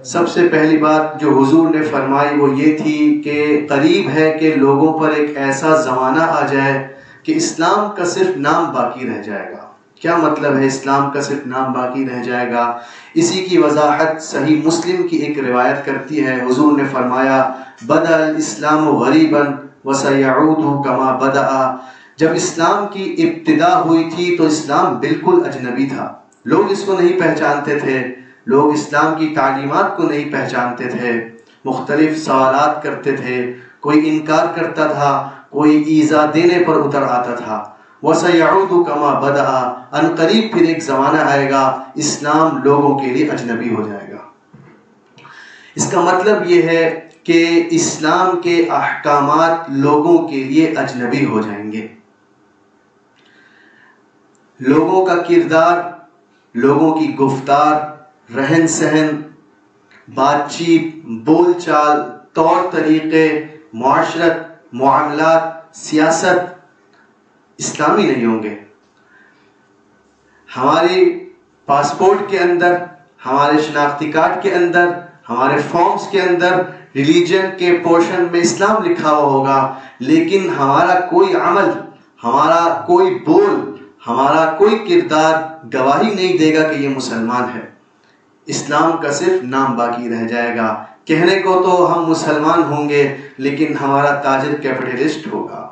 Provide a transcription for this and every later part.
سب سے پہلی بات جو حضور نے فرمائی وہ یہ تھی کہ قریب ہے کہ لوگوں پر ایک ایسا زمانہ آ جائے کہ اسلام کا صرف نام باقی رہ جائے گا۔ کیا مطلب ہے اسلام کا صرف نام باقی رہ جائے گا؟ اسی کی وضاحت صحیح مسلم کی ایک روایت کرتی ہے۔ حضور نے فرمایا بدأ الاسلام غریبا وسیعود کما بدأ۔ جب اسلام کی ابتدا ہوئی تھی تو اسلام بالکل اجنبی تھا، لوگ اس کو نہیں پہچانتے تھے، لوگ اسلام کی تعلیمات کو نہیں پہچانتے تھے، مختلف سوالات کرتے تھے، کوئی انکار کرتا تھا، کوئی ایذا دینے پر اتر آتا تھا۔ وَسَيَعُودُ كَمَا بَدَأَ، ان قریب پھر ایک زمانہ آئے گا اسلام لوگوں کے لیے اجنبی ہو جائے گا۔ اس کا مطلب یہ ہے کہ اسلام کے احکامات لوگوں کے لیے اجنبی ہو جائیں گے۔ لوگوں کا کردار، لوگوں کی گفتار، رہن سہن، بات چیت، بول چال، طور طریقے، معاشرت، معاملات، سیاست اسلامی نہیں ہوں گے۔ ہماری پاسپورٹ کے اندر، ہمارے شناختی کارڈ کے اندر، ہمارے فارمز کے اندر ریلیجن کے پورشن میں اسلام لکھا ہوا ہوگا، لیکن ہمارا کوئی عمل، ہمارا کوئی بول، ہمارا کوئی کردار گواہی نہیں دے گا کہ یہ مسلمان ہے۔ اسلام کا صرف نام باقی رہ جائے گا۔ کہنے کو تو ہم مسلمان ہوں گے لیکن ہمارا تاجر کیپٹلسٹ ہوگا،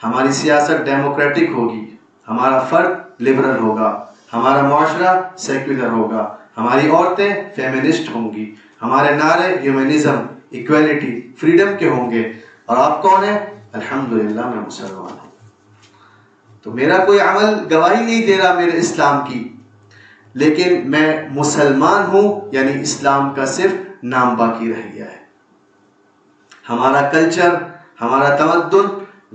ہماری سیاست ڈیموکریٹک ہوگی، ہمارا فرد لبرل ہوگا، ہمارا معاشرہ سیکولر ہوگا، ہماری عورتیں فیمنسٹ ہوں گی، ہمارے نعرے ہیومنزم، ایکویلٹی، فریڈم کے ہوں گے، اور آپ کون ہیں؟ الحمدللہ میں مسلمان ہوں۔ تو میرا کوئی عمل گواہی نہیں دے رہا میرے اسلام کی، لیکن میں مسلمان ہوں، یعنی اسلام کا صرف نام باقی رہ گیا ہے۔ ہمارا کلچر، ہمارا تمدن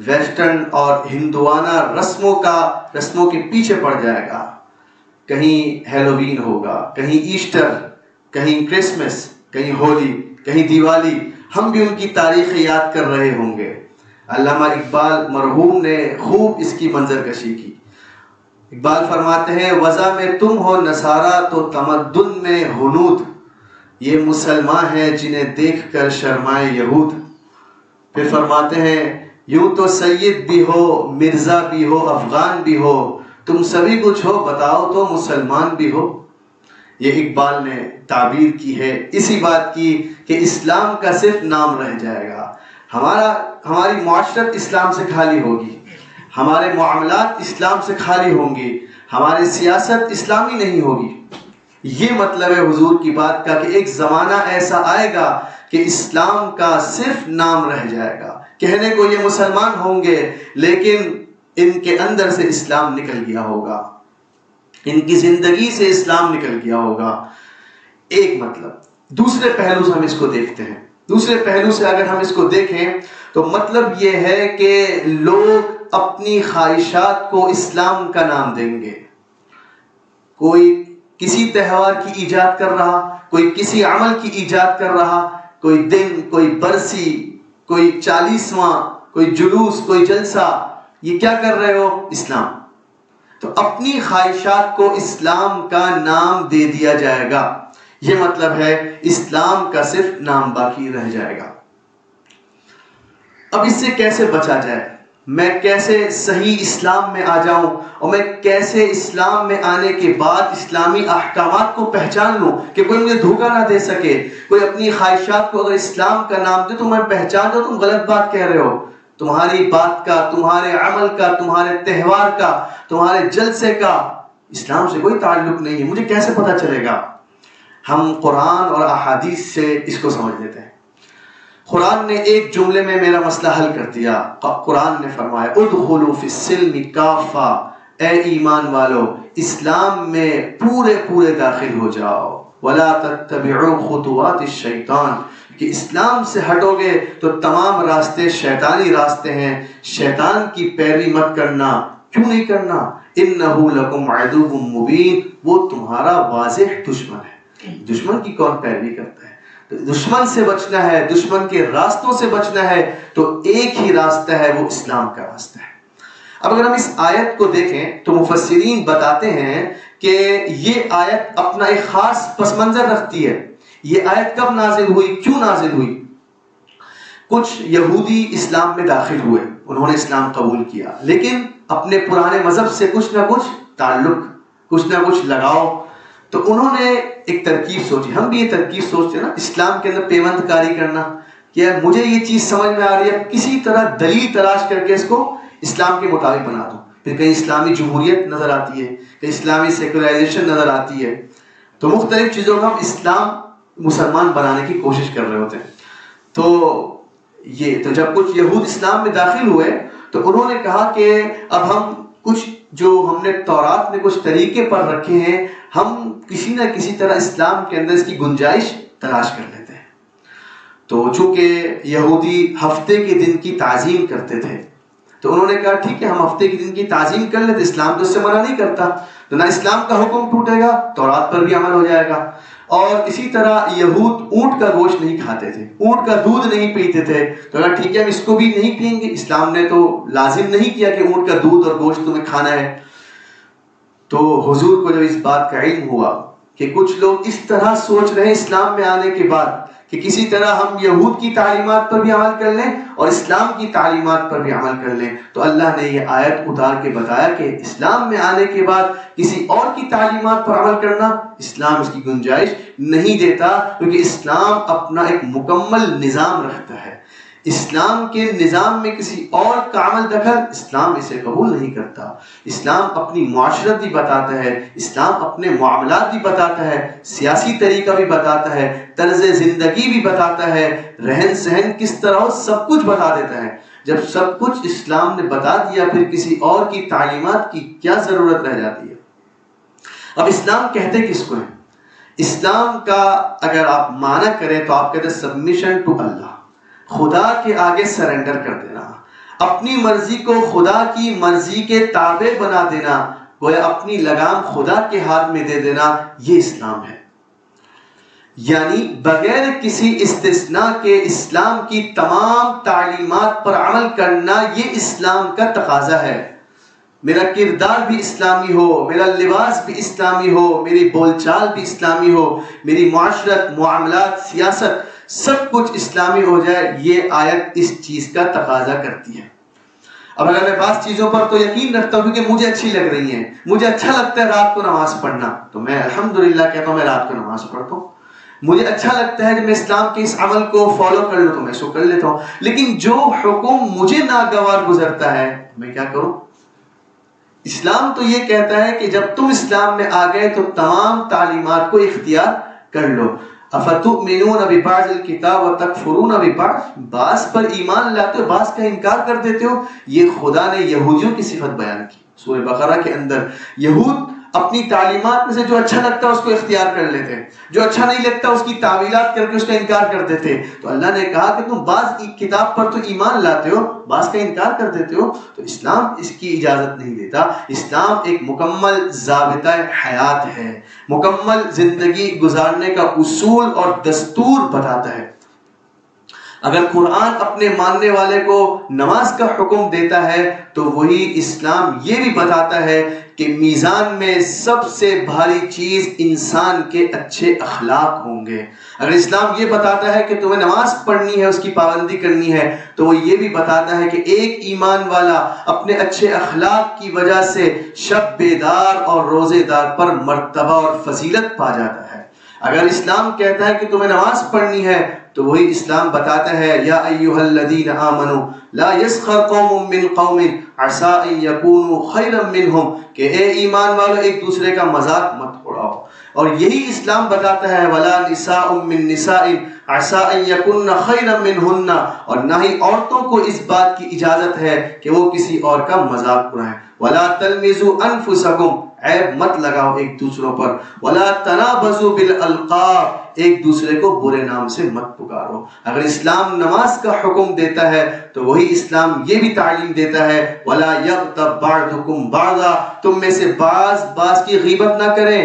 ویسٹرن اور ہندوانہ رسموں کے پیچھے پڑ جائے گا۔ کہیں ہیلووین ہوگا، کہیں ایسٹر، کہیں کرسمس، کہیں ہولی، کہیں دیوالی، ہم بھی ان کی تاریخ یاد کر رہے ہوں گے۔ علامہ اقبال مرحوم نے خوب اس کی منظر کشی کی۔ اقبال فرماتے ہیں وضع میں تم ہو نصارہ تو تمدن میں ہنود، یہ مسلمان ہیں جنہیں دیکھ کر شرمائے یہود۔ پھر فرماتے ہیں یوں تو سید بھی ہو، مرزا بھی ہو، افغان بھی ہو، تم سبھی کچھ ہو، بتاؤ تو مسلمان بھی ہو۔ یہ اقبال نے تعبیر کی ہے اسی بات کی کہ اسلام کا صرف نام رہ جائے گا۔ ہماری معاشرت اسلام سے خالی ہوگی، ہمارے معاملات اسلام سے خالی ہوں گی، ہماری سیاست اسلامی نہیں ہوگی۔ یہ مطلب ہے حضور کی بات کا کہ ایک زمانہ ایسا آئے گا کہ اسلام کا صرف نام رہ جائے گا۔ کہنے کو یہ مسلمان ہوں گے لیکن ان کے اندر سے اسلام نکل گیا ہوگا، ان کی زندگی سے اسلام نکل گیا ہوگا۔ ایک مطلب۔ دوسرے پہلو سے ہم اس کو دیکھتے ہیں، دوسرے پہلو سے اگر ہم اس کو دیکھیں تو مطلب یہ ہے کہ لوگ اپنی خواہشات کو اسلام کا نام دیں گے۔ کوئی کسی تہوار کی ایجاد کر رہا، کوئی کسی عمل کی ایجاد کر رہا، کوئی دن، کوئی برسی، کوئی 40واں، کوئی جلوس، کوئی جلسہ، یہ کیا کر رہے ہو؟ اسلام۔ تو اپنی خواہشات کو اسلام کا نام دے دیا جائے گا۔ یہ مطلب ہے اسلام کا صرف نام باقی رہ جائے گا۔ اب اس سے کیسے بچا جائے؟ میں کیسے صحیح اسلام میں آ جاؤں اور میں کیسے اسلام میں آنے کے بعد اسلامی احکامات کو پہچان لوں کہ کوئی مجھے دھوکہ نہ دے سکے؟ کوئی اپنی خواہشات کو اگر اسلام کا نام دے تو میں پہچان دوں تم غلط بات کہہ رہے ہو، تمہاری بات کا، تمہارے عمل کا، تمہارے تہوار کا، تمہارے جلسے کا اسلام سے کوئی تعلق نہیں ہے۔ مجھے کیسے پتہ چلے گا؟ ہم قرآن اور احادیث سے اس کو سمجھ لیتے ہیں۔ قرآن نے ایک جملے میں میرا مسئلہ حل کر دیا۔ قرآن نے فرمایا ادخلوا فی السلم کافہ، اے ایمان والو اسلام میں پورے داخل ہو جاؤ۔ ولا تتبعوا خطوات الشیطان، کہ اسلام سے ہٹو گے تو تمام راستے شیطانی راستے ہیں، شیطان کی پیروی مت کرنا۔ کیوں نہیں کرنا؟ انہ لکم عدو مبین، وہ تمہارا واضح دشمن ہے۔ دشمن کی کون پیروی کرتا ہے؟ دشمن سے بچنا ہے، دشمن کے راستوں سے بچنا ہے تو ایک ہی راستہ ہے، وہ اسلام کا راستہ ہے۔ اب اگر ہم اس آیت کو دیکھیں تو مفسرین بتاتے ہیں کہ یہ آیت اپنا ایک خاص پس منظر رکھتی ہے۔ یہ آیت کب نازل ہوئی، کیوں نازل ہوئی؟ کچھ یہودی اسلام میں داخل ہوئے، انہوں نے اسلام قبول کیا، لیکن اپنے پرانے مذہب سے کچھ نہ کچھ تعلق، کچھ نہ کچھ لگاؤ، تو انہوں نے ایک ترکیب سوچی. ہم بھی یہ ترکیب سوچتے ہیں نا، اسلام کے اندر پیوند کاری کرنا، کہ مجھے یہ چیز سمجھ میں آ رہی ہے، کسی طرح دلیل تلاش کر کے اس کو اسلام کے مطابق بنا دوں. پھر کہیں اسلامی جمہوریت نظر آتی ہے، کہیں اسلامی سیکولرائزیشن نظر آتی ہے، تو مختلف چیزوں کا ہم اسلام مسلمان بنانے کی کوشش کر رہے ہوتے ہیں. تو جب کچھ یہود اسلام میں داخل ہوئے تو انہوں نے کہا کہ اب ہم کچھ جو ہم نے تورات میں کچھ طریقے پر رکھے ہیں، ہم کسی نہ کسی طرح اسلام کے اندر اس کی گنجائش تلاش کر لیتے ہیں. تو چونکہ یہودی ہفتے کے دن کی تعظیم کرتے تھے، تو انہوں نے کہا ٹھیک ہے، ہم ہفتے کے دن کی تعظیم کر لیتے، اسلام تو اس سے منع نہیں کرتا، تو نہ اسلام کا حکم ٹوٹے گا، تورات پر بھی عمل ہو جائے گا. اور اسی طرح یہود اونٹ کا گوشت نہیں کھاتے تھے، اونٹ کا دودھ نہیں پیتے تھے، تو اگر ٹھیک ہے ہم اس کو بھی نہیں پئیں گے، اسلام نے تو لازم نہیں کیا کہ اونٹ کا دودھ اور گوشت تمہیں کھانا ہے. تو حضور کو جب اس بات کا علم ہوا کہ کچھ لوگ اس طرح سوچ رہے ہیں اسلام میں آنے کے بعد کہ کسی طرح ہم یہود کی تعلیمات پر بھی عمل کر لیں اور اسلام کی تعلیمات پر بھی عمل کر لیں، تو اللہ نے یہ آیت اتار کے بتایا کہ اسلام میں آنے کے بعد کسی اور کی تعلیمات پر عمل کرنا، اسلام اس کی گنجائش نہیں دیتا، کیونکہ اسلام اپنا ایک مکمل نظام رکھتا ہے. اسلام کے نظام میں کسی اور کا عمل دخل اسلام اسے قبول نہیں کرتا. اسلام اپنی معاشرت بھی بتاتا ہے، اسلام اپنے معاملات بھی بتاتا ہے، سیاسی طریقہ بھی بتاتا ہے، طرز زندگی بھی بتاتا ہے، رہن سہن کس طرح ہو، سب کچھ بتا دیتا ہے. جب سب کچھ اسلام نے بتا دیا، پھر کسی اور کی تعلیمات کی کیا ضرورت رہ جاتی ہے؟ اب اسلام کہتے کس کو ہے؟ اسلام کا اگر آپ معنی کریں تو آپ کہتے ہیں سبمیشن ٹو اللہ، خدا کے آگے سرنڈر کر دینا، اپنی مرضی کو خدا کی مرضی کے تابع بنا دینا، گویا اپنی لگام خدا کے ہاتھ میں دے دینا، یہ اسلام ہے. یعنی بغیر کسی استثناء کے اسلام کی تمام تعلیمات پر عمل کرنا، یہ اسلام کا تقاضا ہے. میرا کردار بھی اسلامی ہو، میرا لباس بھی اسلامی ہو، میری بول چال بھی اسلامی ہو، میری معاشرت، معاملات، سیاست سب کچھ اسلامی ہو جائے، یہ آیت اس چیز کا تقاضا کرتی ہے. اب اگر میں بعض چیزوں پر تو یقین رکھتا ہوں کیونکہ مجھے اچھی لگ رہی ہیں، مجھے اچھا لگتا ہے رات کو نماز پڑھنا، تو میں الحمدللہ کہتا ہوں میں رات کو نماز پڑھتا ہوں. مجھے اچھا لگتا ہے کہ میں اسلام کے اس عمل کو فالو کر لوں، تو میں اس کو کر لیتا ہوں. لیکن جو حکم مجھے ناگوار گزرتا ہے میں کیا کروں؟ اسلام تو یہ کہتا ہے کہ جب تم اسلام میں آ گئے تو تمام تعلیمات کو اختیار کر لو. افتؤمنون ببعض الکتاب وتکفرون ببعض، بعض پر ایمان لاتے ہو، بعض کا انکار کر دیتے ہو. یہ خدا نے یہودیوں کی صفت بیان کی سورہ بقرہ کے اندر. یہود اپنی تعلیمات میں سے جو اچھا لگتا ہے اس کو اختیار کر لیتے ہیں، جو اچھا نہیں لگتا اس کی تعویلات کر کے اس کا انکار کر دیتے. تو اللہ نے کہا کہ تم بعض کتاب پر تو ایمان لاتے ہو، بعض کا انکار کر دیتے ہو، تو اسلام اس کی اجازت نہیں دیتا. اسلام ایک مکمل ضابطہ حیات ہے، مکمل زندگی گزارنے کا اصول اور دستور بتاتا ہے. اگر قرآن اپنے ماننے والے کو نماز کا حکم دیتا ہے تو وہی اسلام یہ بھی بتاتا ہے کہ میزان میں سب سے بھاری چیز انسان کے اچھے اخلاق ہوں گے. اگر اسلام یہ بتاتا ہے کہ تمہیں نماز پڑھنی ہے، اس کی پابندی کرنی ہے، تو وہ یہ بھی بتاتا ہے کہ ایک ایمان والا اپنے اچھے اخلاق کی وجہ سے شب بیدار اور روزے دار پر مرتبہ اور فضیلت پا جاتا ہے. اگر اسلام کہتا ہے کہ تمہیں نماز پڑھنی ہے تو وہی اسلام بتاتا ہے یا ایھا الذین آمنوا لا یسخر قوم من قوم عسى ان یکونوا خیرا منہم، کہ اے ایمان والو ایک دوسرے کا مذاق مت اڑاؤ. اور یہی اسلام بتاتا ہے ولا نساء من نساء عسى ان یکن خیرا منہن، اور نہ ہی عورتوں کو اس بات کی اجازت ہے کہ وہ کسی اور کا مذاق اڑائیں. ولا تلمزوا انفسکم، عیب مت لگاؤ ایک دوسروں پر. ولا تنابزوا بالالقاب، ایک دوسرے کو برے نام سے مت پکارو. اگر اسلام نماز کا حکم دیتا ہے تو وہی اسلام یہ بھی تعلیم دیتا ہے ولا یغتب بعضکم بعضا، تم میں سے بعض کی غیبت نہ کریں.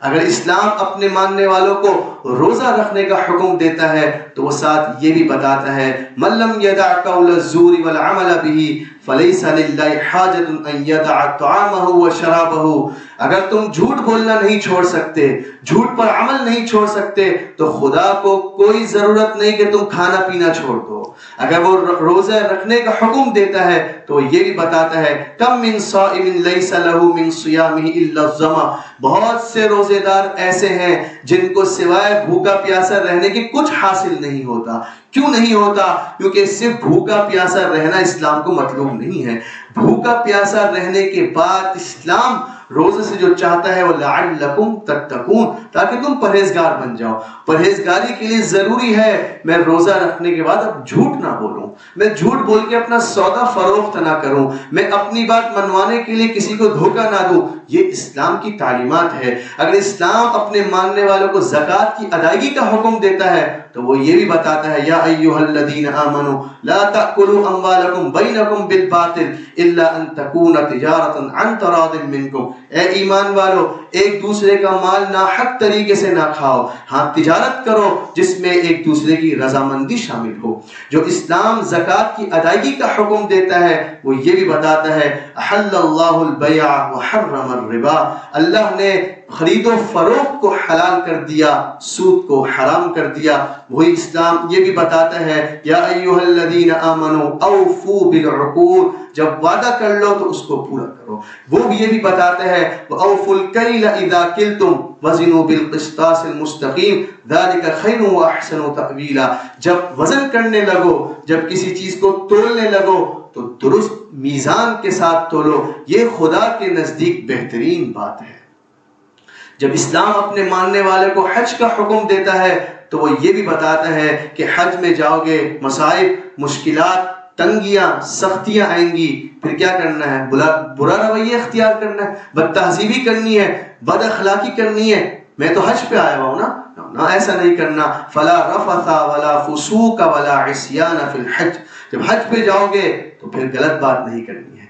اگر اسلام اپنے ماننے والوں کو روزہ رکھنے کا حکم دیتا ہے تو وہ ساتھ یہ بھی بتاتا ہے من لم یدع قول الزور والعمل به فَلَيْسَ لِلَّهِ حَاجَةٌ أَن يَدَعَ طَعَامَهُ وَشَرَابَهُ، اگر تم جھوٹ بولنا نہیں چھوڑ سکتے، جھوٹ پر عمل نہیں چھوڑ سکتے، تو خدا کو کوئی ضرورت نہیں کہ تم کھانا پینا چھوڑ دو۔ اگر وہ روزہ رکھنے کا حکم دیتا ہے تو یہ بھی بتاتا ہے کم من صائم لیس له من صیامہ الا الظما، بہت سے روزے دار ایسے ہیں جن کو سوائے بھوکا پیاسا رہنے کے کچھ حاصل نہیں ہوتا۔ کیوں نہیں ہوتا؟ کیونکہ صرف بھوکا پیاسا رہنا اسلام کو مطلوب نہیں ہے۔ بھوکا پیاسا رہنے کے بعد اسلام روزے سے جو چاہتا ہے وہ لعلکم تتقون، تاکہ تم پرہیزگار بن جاؤ۔ پرہیزگاری کے لیے ضروری ہے میں روزہ رکھنے کے بعد اب جھوٹ نہ بولوں، میں جھوٹ بول کے اپنا سودا فروخت نہ کروں، میں اپنی بات منوانے کے لیے کسی کو دھوکہ نہ دوں۔ یہ اسلام کی تعلیمات ہے۔ اگر اسلام اپنے ماننے والوں کو زکوٰۃ کی ادائیگی کا حکم دیتا ہے تو وہ یہ بھی بتاتا ہے یا ایھا الذین آمنوا لا تأکلوا اموالکم بینکم بالباطل الا ان تکون تجارۃ عن تراض منکم، اے ایمان والو ایک دوسرے کا مال ناحق طریقے سے نہ کھاؤ، ہاں تجارت کرو جس میں ایک دوسرے کی رضامندی شامل ہو۔ جو اسلام زکوٰۃ کی ادائیگی کا حکم دیتا ہے وہ یہ بھی بتاتا ہے احل اللہ البیع وحرم الربا، اللہ نے خرید و فروخت کو حلال کر دیا، سود کو حرام کر دیا۔ وہی اسلام یہ بھی بتاتا ہے یا ایھا الذین آمنوا اوفوا بالعقود، جب وعدہ کر لو تو اس کو پورا کرو۔ وہ بھی یہ بھی بتاتا ہے وَأَوْفُوا الْكَيْلَ إِذَا كِلْتُمْ وَزِنُوا بِالْقِسْطَاسِ الْمُسْتَقِيمِ ذَلِكَ خَيْرٌ وَأَحْسَنُ تَأْوِيلًا، جب وزن کرنے لگو، جب کسی چیز کو تولنے لگو تو درست میزان کے ساتھ تولو، یہ خدا کے نزدیک بہترین بات ہے۔ جب اسلام اپنے ماننے والے کو حج کا حکم دیتا ہے تو وہ یہ بھی بتاتا ہے کہ حج میں جاؤ گے مصائب، مشکلات، تنگیاں، سختیاں آئیں گی، پھر کیا کرنا ہے؟ برا رویہ اختیار کرنا ہے، بد تہذیبی کرنی ہے، بد اخلاقی کرنی ہے۔ میں تو حج پہ آیا ہوں نا، ایسا نہیں کرنا۔ فلا رفث ولا فسوق ولا عصیان فی الحج، جب حج پہ جاؤ گے تو پھر غلط بات نہیں کرنی ہے،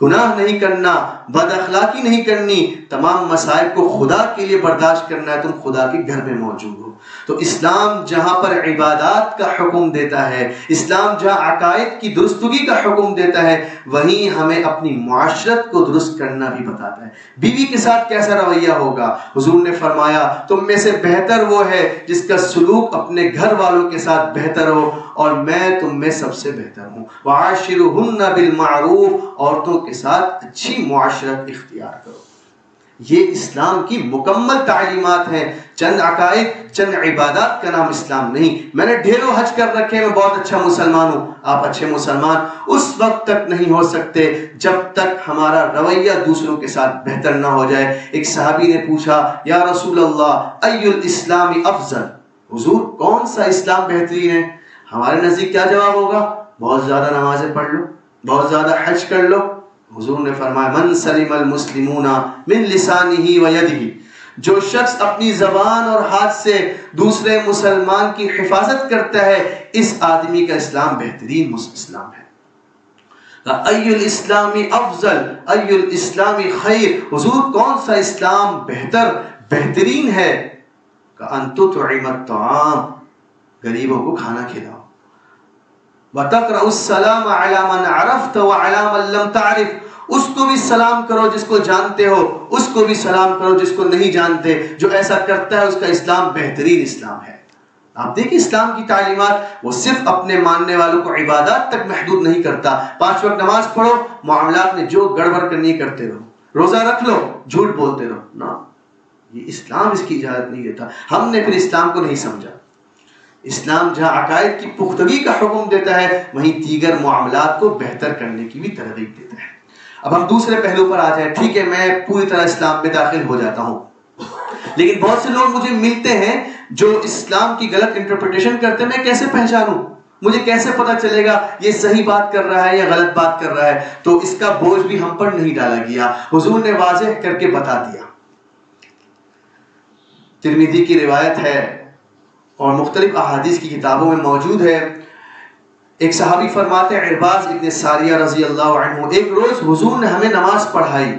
گناہ نہیں کرنا، بد اخلاقی نہیں کرنی، تمام مصائب کو خدا کے لیے برداشت کرنا ہے، تم خدا کے گھر میں موجود ہو۔ تو اسلام جہاں پر عبادات کا حکم دیتا ہے، اسلام جہاں عقائد کی درستگی کا حکم دیتا ہے، وہیں ہمیں اپنی معاشرت کو درست کرنا بھی بتاتا ہے۔ بیوی کے ساتھ کیسا رویہ ہوگا؟ حضور نے فرمایا تم میں سے بہتر وہ ہے جس کا سلوک اپنے گھر والوں کے ساتھ بہتر ہو، اور میں تم میں سب سے بہتر ہوں۔ وعاشرہن بالمعروف، عورتوں کے ساتھ اچھی معاشرت اختیار کرو۔ یہ اسلام کی مکمل تعلیمات ہیں۔ چند عقائد، چند عبادات کا نام اسلام نہیں۔ میں نے ڈھیروں حج کر رکھے، میں بہت اچھا مسلمان ہوں۔ آپ اچھے مسلمان اس وقت تک نہیں ہو سکتے جب تک ہمارا رویہ دوسروں کے ساتھ بہتر نہ ہو جائے۔ ایک صحابی نے پوچھا یا رسول اللہ ای الاسلام افضل، حضور کون سا اسلام بہترین ہے؟ ہمارے نزدیک کیا جواب ہوگا؟ بہت زیادہ نمازیں پڑھ لو، بہت زیادہ حج کر لو۔ حضور نے فرمایا من سلم المسلمون من لسانہ و یدہ، جو شخص اپنی زبان اور ہاتھ سے دوسرے مسلمان کی حفاظت کرتا ہے، اس آدمی کا اسلام بہترین اسلام ہے۔ ای الاسلام افضل ای الاسلام خیر، حضور کون سا اسلام بہترین ہے؟ کہ ان تطعم الطعام، غریبوں کو کھانا کھلاؤ، وَتَقْرَأُ السَّلَامَ عَلَى مَنْ عَرَفْتَ وَعَلَى مَنْ لَمْ تَعْرِفْ، اس کو بھی سلام کرو جس کو جانتے ہو، اس کو بھی سلام کرو جس کو نہیں جانتے۔ جو ایسا کرتا ہے اس کا اسلام بہترین اسلام ہے۔ آپ دیکھیں اسلام کی تعلیمات وہ صرف اپنے ماننے والوں کو عبادات تک محدود نہیں کرتا۔ 5 وقت نماز پڑھو، معاملات میں جو گڑبڑ کرنی کرتے رہو، روزہ رکھ لو، جھوٹ بولتے رہو، نہ، یہ اسلام اس کی اجازت نہیں دیتا۔ ہم نے پھر اسلام کو نہیں سمجھا۔ اسلام جہاں عقائد کی پختگی کا حکم دیتا ہے، وہیں دیگر معاملات کو بہتر کرنے کی بھی ترغیب دیتا ہے۔ اب ہم دوسرے پہلو پر آ جائیں۔ ٹھیک ہے میں پوری طرح اسلام میں داخل ہو جاتا ہوں، لیکن بہت سے لوگ مجھے ملتے ہیں جو اسلام کی غلط انٹرپریٹیشن کرتے ہیں۔ میں کیسے پہچانوں؟ مجھے کیسے پتا چلے گا یہ صحیح بات کر رہا ہے یا غلط بات کر رہا ہے؟ تو اس کا بوجھ بھی ہم پر نہیں ڈالا گیا، حضور نے واضح کر کے بتا دیا۔ ترمذی کی روایت ہے اور مختلف احادیث کی کتابوں میں موجود ہے، ایک صحابی فرماتے ہیں عرباض ابن ساریہ رضی اللہ عنہ، ایک روز حضور نے ہمیں نماز پڑھائی،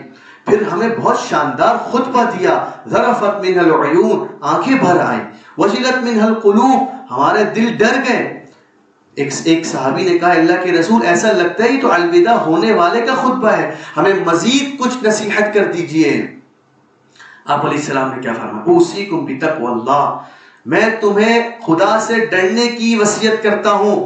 پھر ہمیں بہت شاندار خطبہ دیا، ذرفت منہ العیون، آنکھیں بھر آئیں، وجلت منہ القلوب، ہمارے دل ڈر گئے، ایک صحابی نے کہا اللہ کے رسول ایسا لگتا ہے یہ تو الوداع ہونے والے کا خطبہ ہے، ہمیں مزید کچھ نصیحت کر دیجئے۔ آپ علیہ السلام نے کیا فرمایا؟ اوصیکم بتقوی اللہ، میں تمہیں خدا سے ڈرنے کی وصیت کرتا ہوں،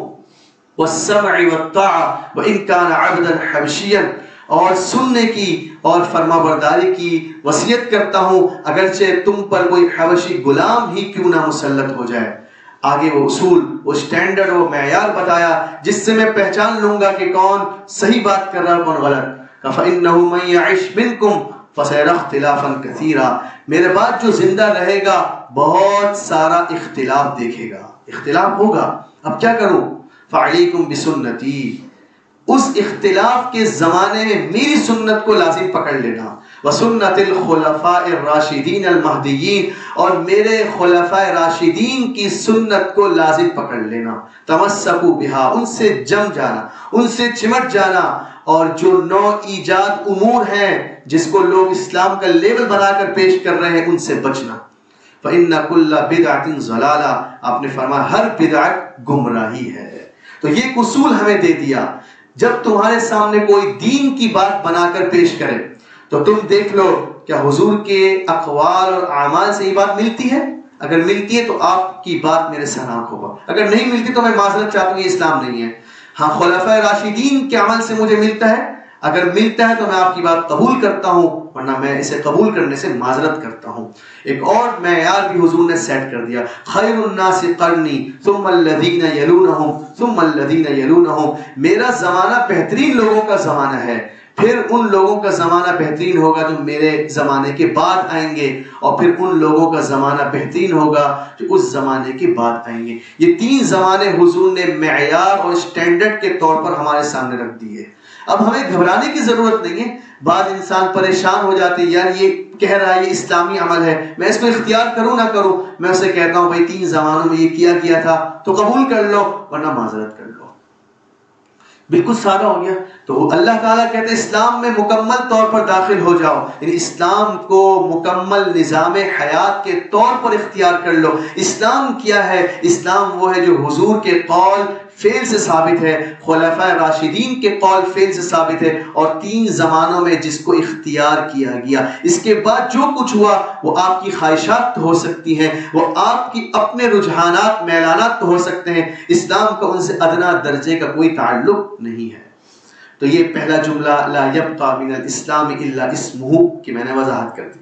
والسمع والطاعة وإن كان عبدا حبشيا، اور سننے کی اور فرما برداری کی وصیت کرتا ہوں اگرچہ تم پر کوئی حبشی غلام ہی کیوں نہ مسلط ہو جائے۔ آگے وہ اصول، وہ سٹینڈرڈ، وہ معیار بتایا جس سے میں پہچان لوں گا کہ کون صحیح بات کر رہا ہے کون غلط۔ فَإِنَّهُ مَن يَعِشْ مِنْكُمْ فَسَيَرَى اخْتِلَافًا كَثِيرًا، میرے بعد جو زندہ رہے گا بہت سارا اختلاف دیکھے گا، اختلاف ہوگا۔ اب کیا کروں؟ فَعَلَيْكُمْ بِسُنَّتِي، اس اختلاف کے زمانے میں میری سنت کو لازم پکڑ لینا، وَسُنَّةِ الْخُلَفَاءِ الرَّاشِدِينَ الْمَهْدِيِّينَ، اور میرے خلفاء راشدین کی سنت کو لازم پکڑ لینا، تَمَسَّكُوا بِهَا، ان سے جم جانا، ان سے چمٹ جانا، اور جو نو ایجاد امور ہیں جس کو لوگ اسلام کا لیبل بنا کر پیش کر رہے ہیں ان سے بچنا۔ فَإِنَّ كُلَّ بِدْعَةٍ ضَلَالَةٍ، آپ نے فرمایا ہر بدعت گمراہی ہے۔ تو یہ ایک اصول ہمیں دے دیا، جب تمہارے سامنے کوئی دین کی بات بنا کر پیش کرے تو تم دیکھ لو کیا حضور کے اقوال اور اعمال سے یہ بات ملتی ہے؟ اگر ملتی ہے تو آپ کی بات میرے سر آنکھوں پر، اگر نہیں ملتی تو میں معذرت چاہتا ہوں، یہ اسلام نہیں ہے۔ ہاں خلفاء راشدین کے عمل سے مجھے ملتا ہے، اگر ملتا ہے تو میں آپ کی بات قبول کرتا ہوں، ورنہ میں اسے قبول کرنے سے معذرت کرتا ہوں۔ ایک اور معیار بھی حضور نے سیٹ کر دیا، خیر الناس قرنی ثم الذین یلونہم ثم الذین یلونہم، میرا زمانہ بہترین لوگوں کا زمانہ ہے، پھر ان لوگوں کا زمانہ بہترین ہوگا جو میرے زمانے کے بعد آئیں گے، اور پھر ان لوگوں کا زمانہ بہترین ہوگا جو اس زمانے کے بعد آئیں گے۔ یہ تین زمانے حضور نے معیار اور اسٹینڈرڈ کے طور پر ہمارے سامنے رکھ دیے۔ اب ہمیں گھبرانے کی ضرورت نہیں ہے۔ بعض انسان پریشان ہو جاتے ہیں، یار یہ کہہ رہا ہے یہ اسلامی عمل ہے، میں اس کو اختیار کروں نہ کروں؟ میں اسے کہتا ہوں بھائی تین زمانوں میں یہ کیا گیا تھا تو قبول کر لو، ورنہ معذرت کر لو۔ بالکل سادہ ہو گیا۔ تو اللہ تعالیٰ کہتے ہیں اسلام میں مکمل طور پر داخل ہو جاؤ، یعنی اسلام کو مکمل نظام حیات کے طور پر اختیار کر لو۔ اسلام کیا ہے؟ اسلام وہ ہے جو حضور کے قول فعل سے ثابت ہے، خلفاء راشدین کے قول فعل سے ثابت ہے، اور تین زمانوں میں جس کو اختیار کیا گیا۔ اس کے بعد جو کچھ ہوا وہ آپ کی خواہشات تو ہو سکتی ہیں، وہ آپ کی اپنے رجحانات میلانات تو ہو سکتے ہیں، اسلام کا ان سے ادنا درجے کا کوئی تعلق نہیں ہے۔ تو یہ پہلا جملہ لا یبقى من الاسلام الا اسمہ کی میں نے وضاحت کر دی۔